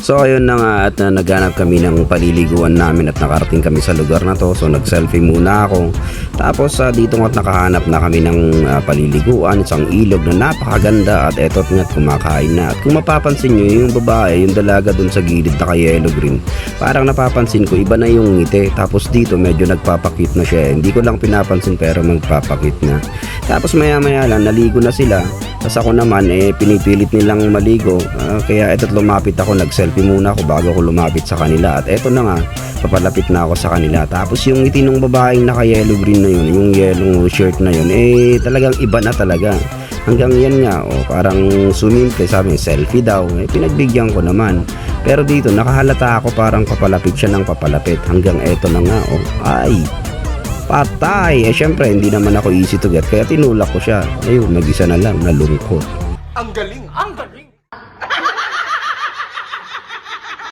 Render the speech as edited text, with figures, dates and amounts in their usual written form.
So ayun na nga at naghanap kami ng paliliguan namin at nakarating kami sa lugar na to. So nag-selfie muna ako. Tapos dito nga't nakahanap na kami ng paliliguan, isang ilog na napakaganda at eto nga't kumakain na. At kung mapapansin nyo yung babae, yung dalaga dun sa gilid na yellow green, parang napapansin ko iba na yung ngiti. Tapos dito medyo nagpapakit na siya. Hindi ko lang pinapansin pero magpapakit na. Tapos maya maya lang naligo na sila. Tapos ako naman pinipilit nilang maligo. Kaya eto't lumapit ako, nag-selfie muna ako bago ako lumapit sa kanila. At eto na nga, papalapit na ako sa kanila. Tapos yung ngiti ng babaeng naka-yellow green na yun, yung yellow shirt na yun, talagang iba na talaga. Hanggang yan nga, parang sumimple, sabi selfie daw. Pinagbigyan ko naman. Pero dito, nakahalata ako parang papalapit siya ng papalapit. Hanggang eto na nga, ay, patay. Syempre, hindi naman ako easy to get. Kaya tinulak ko siya. Ayun, nag-isa na lang, nalungkot. Ang galing! Ang galing!